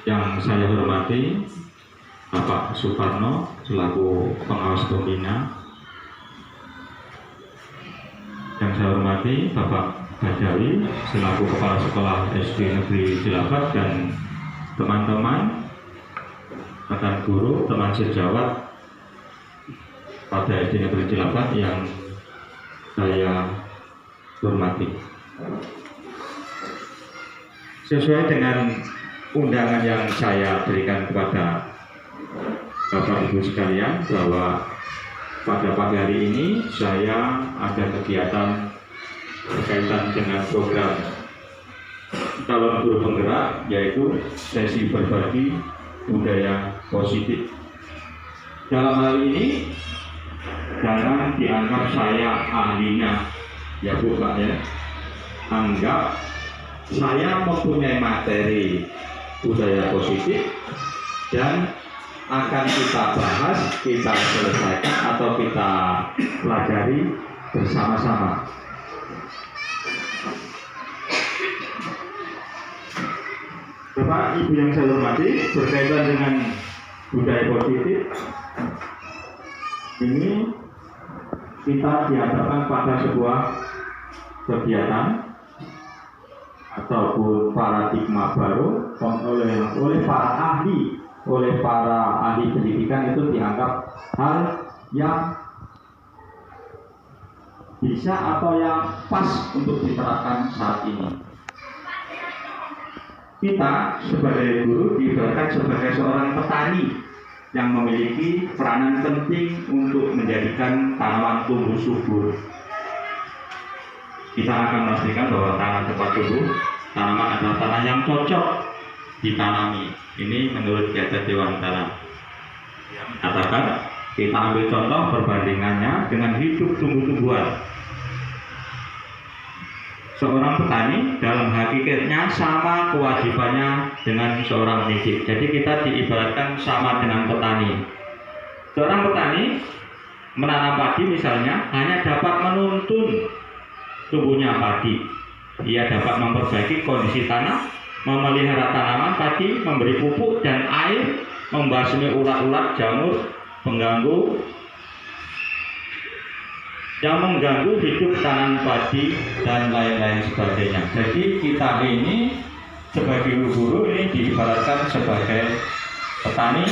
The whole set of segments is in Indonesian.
Yang saya hormati Bapak Suparno selaku pengawas pembina, yang saya hormati Bapak Bajawi selaku Kepala Sekolah SD Negeri Cilapat, dan teman-teman, rekan guru, teman sejawat pada SD Negeri Cilapat yang saya hormati. Sesuai dengan undangan yang saya berikan kepada Bapak Ibu sekalian, bahwa pada pagi hari ini saya ada kegiatan berkaitan dengan program calon guru penggerak, yaitu sesi berbagi budaya positif. Dalam hal ini jangan dianggap saya ahlinya, ya Bu Pak ya. Anggap saya mempunyai materi budaya positif dan akan kita bahas, kita selesaikan atau kita pelajari bersama-sama. Bapak Ibu yang saya hormati, berkaitan dengan budaya positif ini kita dihadapkan pada sebuah kegiatan ataupun paradigma baru oleh para ahli pendidikan. Itu dianggap hal yang bisa atau yang pas untuk diterapkan saat ini. Kita sebagai guru diibaratkan sebagai seorang petani yang memiliki peranan penting untuk menjadikan tanaman tumbuh subur. Kita akan memastikan bahwa tanah tempat tumbuh tanaman adalah tanah yang cocok ditanami. Ini menurut Kiai Dewantara. Katakan kita ambil contoh perbandingannya dengan hidup tumbuh-tumbuhan. Seorang petani dalam hakikatnya sama kewajibannya dengan seorang pendidik. Jadi kita diibaratkan sama dengan petani. Seorang petani menanam padi misalnya hanya dapat menuntun tumbuhnya padi. Ia dapat memperbaiki kondisi tanah, memelihara tanaman padi, memberi pupuk dan air, membasmi ulat-ulat, jamur, pengganggu yang mengganggu hidup tanaman padi dan lain-lain sebagainya. Jadi kita ini sebagai guru ini diibaratkan sebagai petani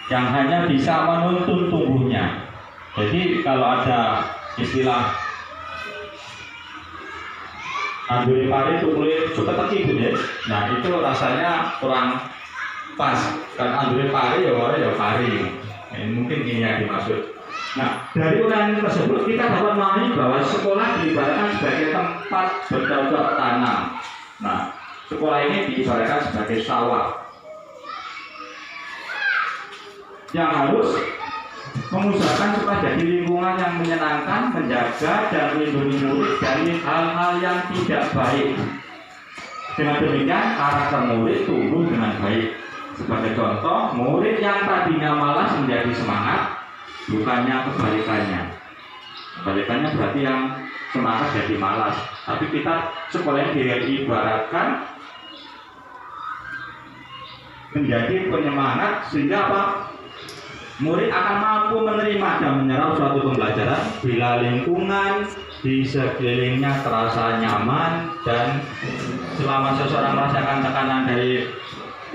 yang hanya bisa menuntun tumbuhnya. Jadi kalau ada istilah andure pari tukule cuket iki ya. Nah, itu rasanya kurang pas. Kan andure pari ya pari. Mungkin ini yang dimaksud. Nah, dari uraian tersebut kita dapat memahami bahwa sekolah diibaratkan sebagai tempat bercocok tanam. Nah, sekolah ini diibaratkan sebagai sawah yang harus mengusahakan supaya jadi lingkungan yang menyenangkan, menjaga dan melindungi murid dari hal-hal yang tidak baik. Dengan demikian karakter murid tumbuh dengan baik. Sebagai contoh, murid yang tadinya malas menjadi semangat, bukannya kebalikannya. Kebalikannya berarti yang semangat jadi malas. Tapi kita sekolah diibaratkan menjadi penyemangat sehingga apa? Murid akan mampu menerima dan menyerap suatu pembelajaran bila lingkungan di sekelilingnya terasa nyaman, dan selama seseorang merasakan tekanan dari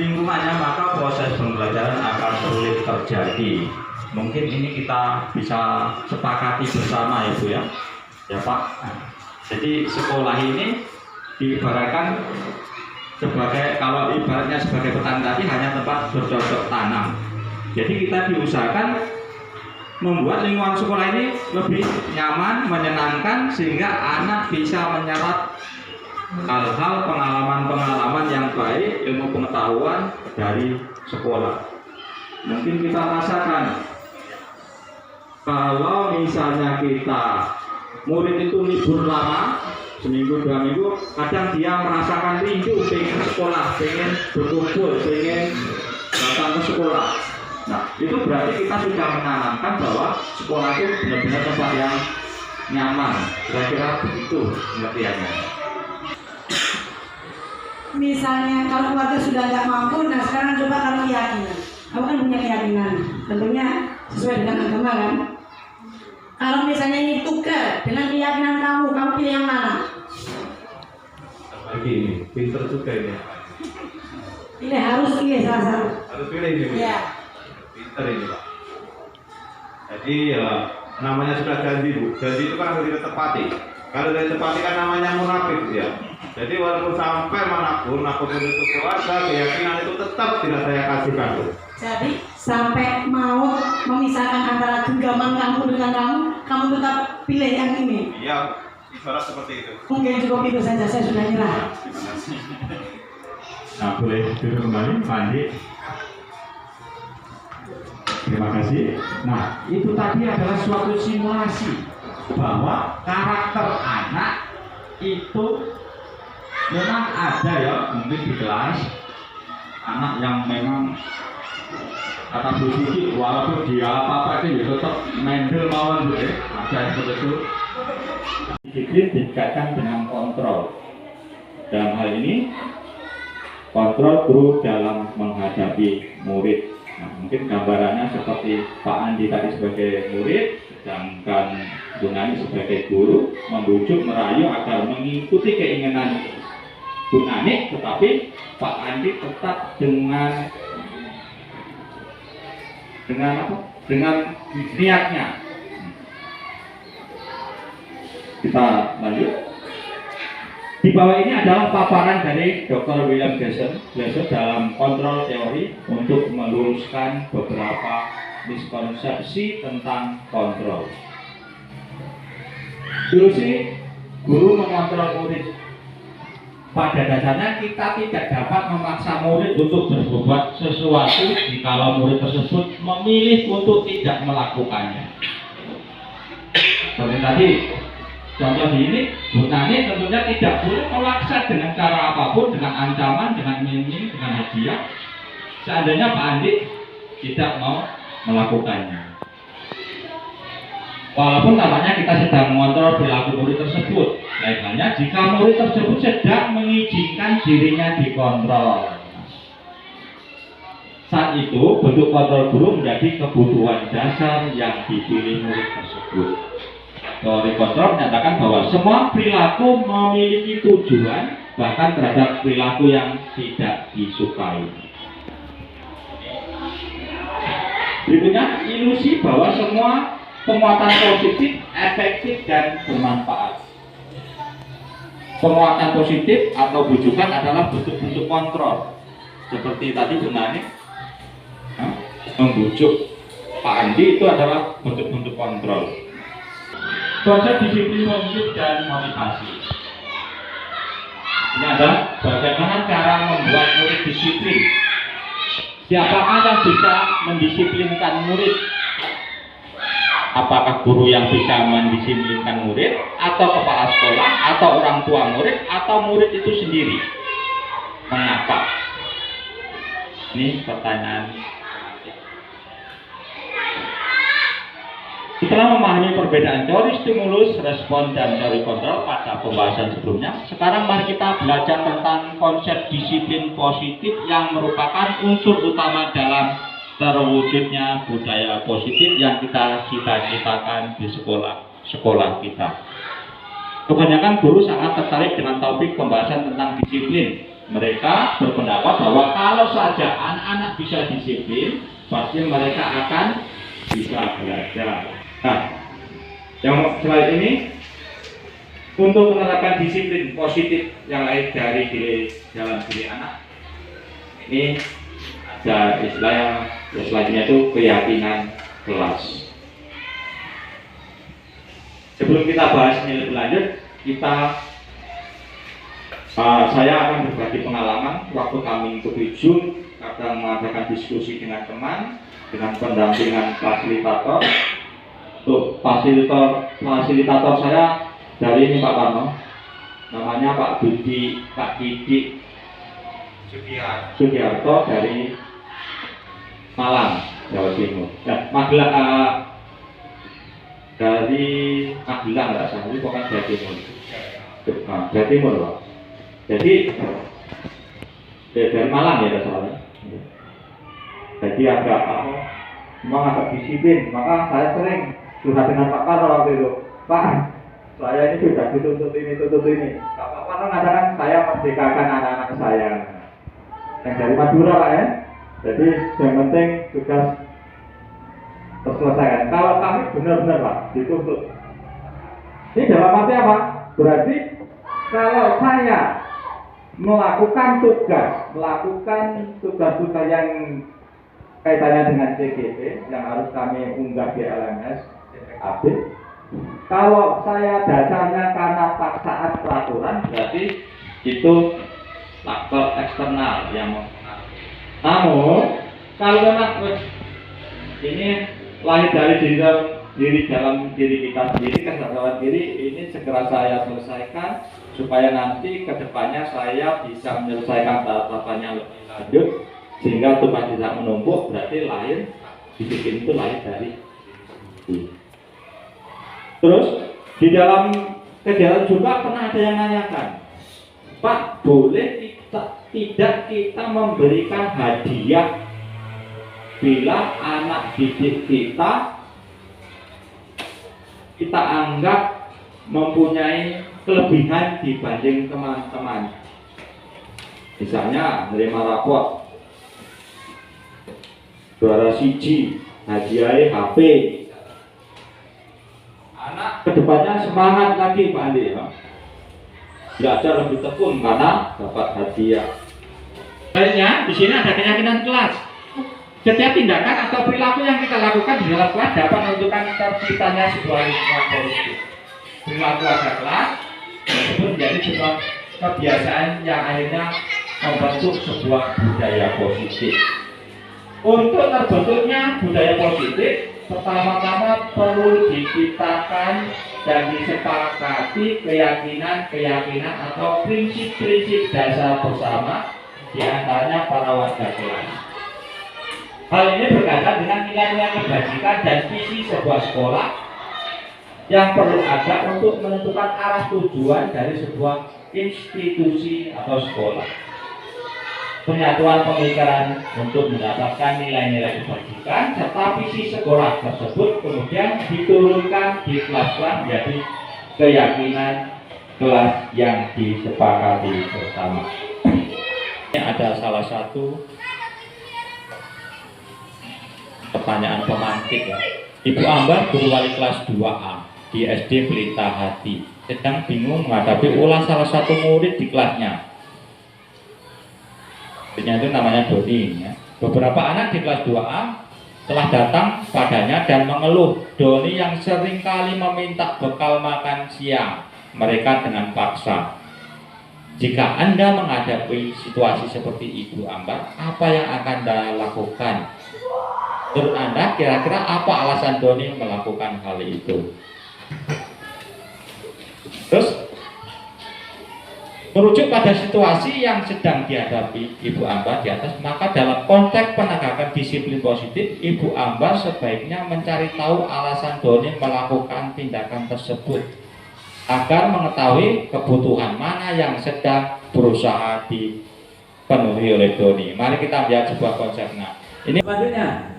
lingkungannya maka proses pembelajaran akan sulit terjadi. Mungkin ini kita bisa sepakati bersama ya Bu ya. Ya Pak. Jadi sekolah ini diibaratkan sebagai, kalau ibaratnya sebagai petani tadi, hanya tempat bercocok tanam. Jadi kita diusahakan membuat lingkungan sekolah ini lebih nyaman, menyenangkan, sehingga anak bisa menyerap hal-hal, pengalaman-pengalaman yang baik, ilmu pengetahuan dari sekolah. Mungkin kita rasakan kalau misalnya kita murid itu libur lama, seminggu 2 minggu, kadang dia merasakan rindu, pengen sekolah, pengen berkumpul, pengen datang ke sekolah. Nah, itu berarti kita sudah menanamkan bahwa sekolah itu benar-benar tempat yang nyaman. Kira-kira begitu pengertiannya. misalnya kalau keluarga sudah nggak mampu, nah sekarang coba kamu keyakinan. Kamu kan punya keyakinan, tentunya sesuai dengan agama kan. Kalau misalnya ini tukar dengan keyakinan kamu, kamu pilih yang mana? Begini, pinter juga ini. Pilih, harus pilih salah satu. Harus pilih ini. Iya. Pinter ini Pak. Jadi ya namanya sudah janji Bu. Janji itu kan harus ditepati. Kalau tidak ditepati kan namanya munafik ya. Jadi walaupun sampai manapun aku menutup keluarga, keyakinan itu tetap tidak saya kasihkan Bu. Jadi sampai mau memisahkan antara genggaman kamu dengan kamu tetap pilih yang ini. Iya, ibarat seperti itu. Mungkin cukup itu saja, saya sudah nyerah. Terima kasih. Nah, boleh duduk kembali, mandi. Terima kasih. Nah, itu tadi adalah suatu simulasi bahwa karakter anak itu memang ada ya, mungkin di kelas anak yang memang kata Bu Siti, walaupun dia apa-apa itu ya tetap mendel mawon Bu ya. Ada seperti itu. Disiplin dikaitkan dengan kontrol. Dalam hal ini kontrol guru dalam menghadapi murid. Nah, mungkin gambarannya seperti Pak Andi tadi sebagai murid, sedangkan Bu Nani sebagai guru membujuk merayu agar mengikuti keinginan Bu Nani, tetapi Pak Andi tetap dengan apa? Dengan niatnya. Kita lanjut. Di bawah ini adalah paparan dari Dr. William Glasser dalam kontrol teori untuk meluruskan beberapa miskonsepsi tentang kontrol. Solusi guru mengontrol murid. Pada dasarnya kita tidak dapat memaksa murid untuk berbuat sesuatu jika murid tersebut memilih untuk tidak melakukannya. Seperti tadi contoh di ini, Bu Nani tentunya tidak boleh memaksa dengan cara apapun, dengan ancaman, dengan iming, dengan hadiah. Seandainya Pak Andi tidak mau melakukannya. Walaupun tampaknya kita sedang mengontrol perilaku murid tersebut. Lain halnya jika murid tersebut sedang mengizinkan dirinya dikontrol. Saat itu bentuk kontrol guru menjadi kebutuhan dasar yang dipilih murid tersebut. Teori kontrol menyatakan bahwa semua perilaku memiliki tujuan, bahkan terhadap perilaku yang tidak disukai. Berikutnya, ilusi bahwa semua penguatan positif, efektif, dan bermanfaat. Penguatan positif atau bujukan adalah bentuk-bentuk kontrol. Seperti tadi Bu Nani membujuk Pak Andi, itu adalah bentuk-bentuk kontrol. Konsep disiplin positif dan motivasi. Ini adalah bagaimana cara membuat murid disiplin. Siapakah yang bisa mendisiplinkan murid? Apakah guru yang bisa mendisiplinkan murid, atau kepala sekolah, atau orang tua murid, atau murid itu sendiri? Mengapa? Ini pertanyaan. Setelah memahami perbedaan teori stimulus, respon, dan teori kontrol pada pembahasan sebelumnya, sekarang mari kita belajar tentang konsep disiplin positif yang merupakan unsur utama dalam terwujudnya budaya positif yang kita cita-citakan di sekolah kita. Kebanyakan guru sangat tertarik dengan topik pembahasan tentang disiplin. Mereka berpendapat bahwa kalau saja anak-anak bisa disiplin, pasti mereka akan bisa belajar. Nah, yang slide ini untuk menerapkan disiplin positif yang lain dari dalam diri anak, ini ada istilah yang selanjutnya itu keyakinan kelas. Sebelum kita bahas ini lebih lanjut, saya akan berbagi pengalaman waktu kami mengikuti Zoom, kadang mengadakan diskusi dengan teman, dengan pendampingan fasilitator. Tuh, fasilitator saya dari ini Pak Parno, namanya Pak Didi Sugiarto dari Malang, Jawa Timur. Nah, dari Magelang nggak salah, ini bukan Jawa Timur. Jawa Timur loh. Jadi dari Malang ya soalnya. Jadi agak memang agak disiplin, maka saya sering curhat dengan Pak Karno waktu itu. Pak, saya ini sudah dituntut ini. Pak Karno mengatakan saya merdekakan anak-anak saya. Yang dari Madura Pak ya. Jadi yang penting tugas terselesaikan. Kalau kami benar-benar Pak dituntut. Ini dalam arti apa? Berarti kalau saya melakukan tugas yang kaitannya dengan CGP yang harus kami unggah di LMS, CPKB. Kalau saya dasarnya karena paksaan peraturan, berarti itu faktor eksternal yang mempengaruhi. Namun kalau memang ini lahir dari dalam diri kita sendiri, kesadaran diri ini segera saya selesaikan supaya nanti kedepannya saya bisa menyelesaikan tahapannya lebih lanjut sehingga tugas tidak menumpuk. Berarti lahir disiplin itu lahir dari diri. Terus di dalam kegiatan juga pernah ada yang nanyakan, Pak, boleh tidak kita memberikan hadiah bila anak didik kita anggap mempunyai kelebihan dibanding teman-teman. Misalnya menerima raport juara siji, hadiah HP. Anak kedepannya semangat lagi Pak Andi ya. Belajar lebih tekun karena dapat hadiah. Sebenarnya di sini ada keyakinan kelas. Setiap tindakan atau perilaku yang kita lakukan di dalam kelas dapat menentukan terciptanya sebuah lingkungan positif. Perilaku ada kelas tersebut menjadi sebuah kebiasaan yang akhirnya membentuk sebuah budaya positif. Untuk terbentuknya budaya positif, pertama-tama perlu diciptakan dan disepakati keyakinan atau prinsip-prinsip dasar bersama di antaranya para warga kelas. Hal ini berkaitan dengan nilai-nilai kebajikan dan visi sebuah sekolah yang perlu ada untuk menentukan arah tujuan dari sebuah institusi atau sekolah. Penyatuan pemikiran untuk mendapatkan nilai-nilai kebajikan serta visi sekolah tersebut kemudian diturunkan di kelas-kelas menjadi keyakinan kelas yang disepakati bersama. Ini ada salah satu pertanyaan pemantik ya. Ibu Ambar guru wali kelas 2A di SD Pelita Hati sedang bingung menghadapi ulah salah satu murid di kelasnya. Itu namanya Doni ya. Beberapa anak di kelas 2A telah datang padanya dan mengeluh Doni yang sering kali meminta bekal makan siang mereka dengan paksa. Jika Anda menghadapi situasi seperti Ibu Ambar, apa yang akan Anda lakukan? Menurut Anda kira-kira apa alasan Doni melakukan hal itu? Terus merujuk pada situasi yang sedang dihadapi Ibu Ambar di atas, maka dalam konteks penegakan disiplin positif, Ibu Ambar sebaiknya mencari tahu alasan Doni melakukan tindakan tersebut agar mengetahui kebutuhan mana yang sedang berusaha dipenuhi oleh Doni. Mari kita lihat sebuah konsep. Nah, ini selanjutnya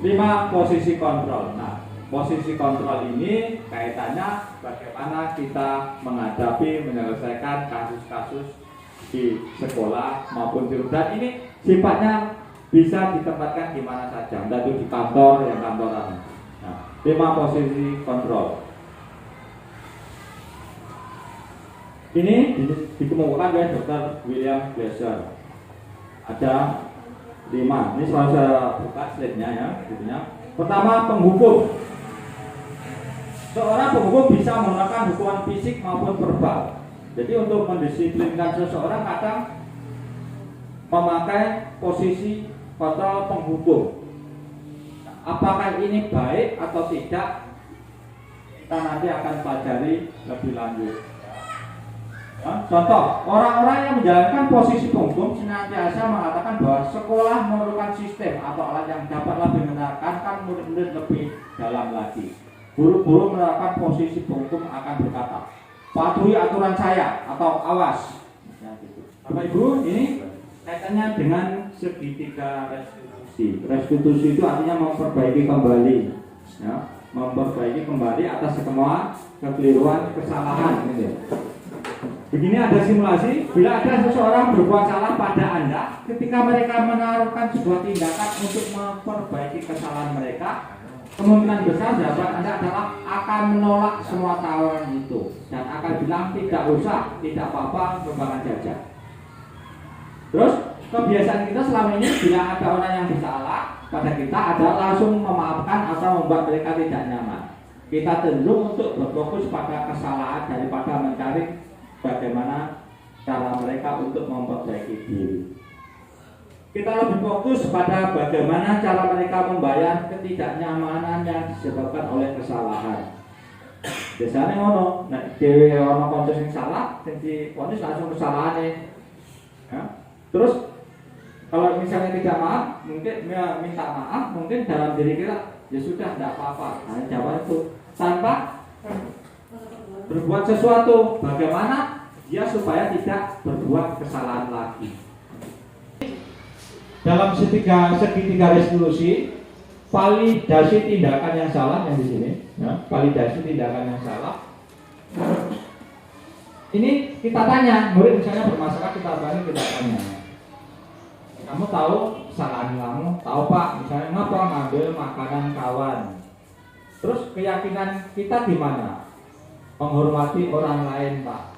5 posisi kontrol. Nah, posisi kontrol ini kaitannya bagaimana kita menghadapi, menyelesaikan kasus-kasus di sekolah maupun di rumah. Dan ini sifatnya bisa ditempatkan di mana saja, entah itu di kantor, yang kantoran. Nah, 5 posisi kontrol. Ini dikemukakan oleh Dr. William Glasser. Ada 5. Ini selalu saya buka slide-nya ya, gitu-nya. Pertama, penghukum. Seorang penghukum bisa menggunakan hukuman fisik maupun verbal. Jadi untuk mendisiplinkan seseorang kadang memakai posisi kontrol penghukum. Apakah ini baik atau tidak? Kita nanti akan pelajari lebih lanjut. Contoh, orang-orang yang menjalankan posisi penghukum senantiasa mengatakan bahwa sekolah memerlukan sistem atau alat yang dapat lebih menekankan murid-murid lebih dalam lagi. Guru-guru menerapkan posisi penghukum akan berkata, patuhi aturan saya atau awas. Ya, gitu. Bapak Ibu, ini kaitannya dengan segitiga restitusi. Restitusi itu artinya memperbaiki kembali, ya, memperbaiki kembali atas semua kekeliruan, kesalahan. Gitu. Begini ada simulasi, bila ada seseorang berbuat salah pada Anda, ketika mereka menaruhkan sebuah tindakan untuk memperbaiki kesalahan mereka, kemungkinan besar jawaban Anda adalah akan menolak semua tawaran itu dan akan bilang tidak usah, tidak apa-apa, kembangan jajah. Terus kebiasaan kita selama ini bila ada orang yang bersalah pada kita adalah langsung memaafkan atau membuat mereka tidak nyaman. Kita cenderung untuk berfokus pada kesalahan daripada mencari bagaimana cara mereka untuk memperbaiki diri. Kita lebih fokus pada bagaimana cara mereka membayar ketidaknyamanan yang disebabkan oleh kesalahan. Biasanya ngono, nek dhewe ana kanca sing salah, sing diponis langsung kesalahane. Ya. Terus kalau misalnya tidak maaf, mungkin minta maaf, mungkin dalam diri kita ya sudah tidak apa-apa. Nah, jawab itu tanpa berbuat sesuatu. Bagaimana dia supaya tidak berbuat kesalahan lagi. Dalam segitiga restitusi, validasi tindakan yang salah yang di sini, ya, validasi tindakan yang salah. Ini kita tanya, murid misalnya bermasalah kita tanya. Kamu tahu kesalahan kamu? Tahu Pak, misalnya ngapa ngambil makanan kawan. Terus keyakinan kita di mana? Menghormati orang lain Pak.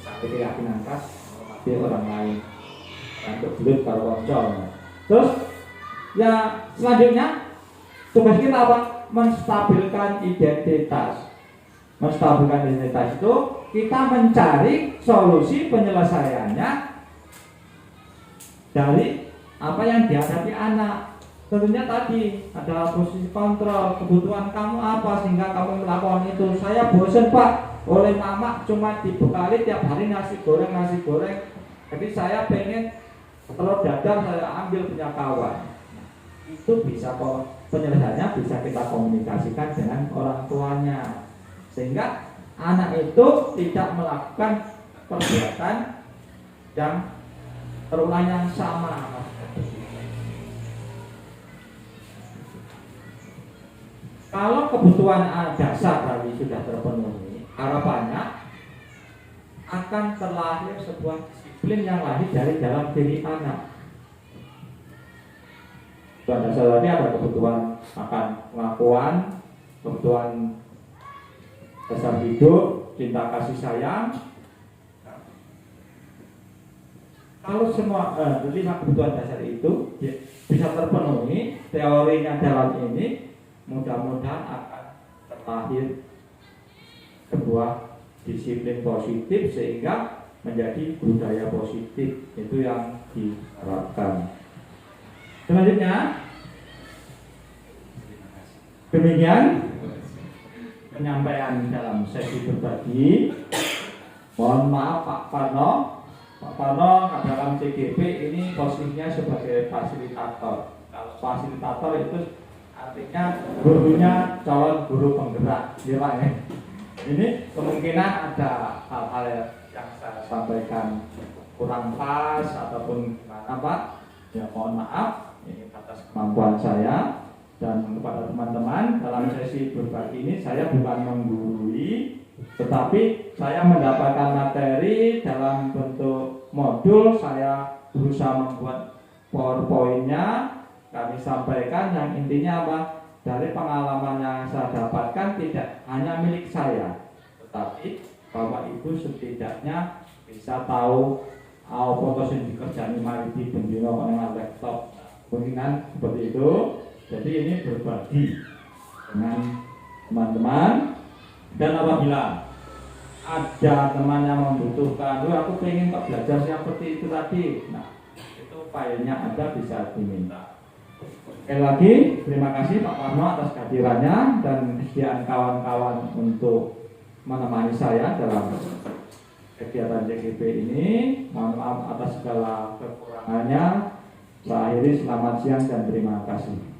Tapi keyakinan khas menghormati orang lain. Untuk belut karo kanca. Terus ya selanjutnya tugas kita apa? Menstabilkan identitas. Menstabilkan identitas itu kita mencari solusi penyelesaiannya dari apa yang dihadapi anak. Tentunya tadi ada posisi kontrol, kebutuhan kamu apa sehingga kamu melakukan itu. Saya bosan Pak, oleh mama cuma dibekali tiap hari nasi goreng. Jadi saya pengen telur dadar saya ambil punya kawan. Itu bisa kok penyelesaiannya bisa kita komunikasikan dengan orang tuanya. Sehingga anak itu tidak melakukan perbuatan yang terulang yang sama. Kalau kebutuhan dasar tadi sudah terpenuhi, harapannya akan terlahir sebuah disiplin yang lahir dari dalam diri anak. Kebutuhan dasar tadi ada kebutuhan makan, pengakuan, kebutuhan dasar hidup, cinta kasih sayang. Kalau semua 5 kebutuhan dasar itu bisa terpenuhi, teorinya dalam ini mudah-mudahan akan terlahir sebuah disiplin positif sehingga menjadi budaya positif. Itu yang diharapkan. Selanjutnya, demikian penyampaian dalam sesi berbagi. Mohon maaf Pak Parno. Pak Parno dalam CGP ini posisinya sebagai fasilitator. Kalau fasilitator itu artinya gurunya calon guru penggerak, ya Pak ya. Ini kemungkinan ada hal-hal yang saya sampaikan kurang pas ataupun gimana Pak. Ya mohon maaf, ini atas kemampuan saya. Dan kepada teman-teman dalam sesi berbagi ini saya bukan menggurui, tetapi saya mendapatkan materi dalam bentuk modul. Saya berusaha membuat PowerPoint-nya. Kami sampaikan yang intinya apa? Dari pengalaman yang saya dapatkan tidak hanya milik saya, tetapi Bapak Ibu setidaknya bisa tahu foto yang dikerjani mari di bendino dengan laptop. Mungkinan seperti itu. Jadi ini berbagi dengan teman-teman. Dan apabila ada teman yang membutuhkan, aku pengen kok belajar seperti itu tadi. Nah, itu filenya Anda bisa diminta. Sekali lagi, terima kasih Pak Parno atas kehadirannya dan kesediaan kawan-kawan untuk menemani saya dalam kegiatan CGP ini. Mohon maaf atas segala kekurangannya. Saya akhiri, selamat siang dan terima kasih.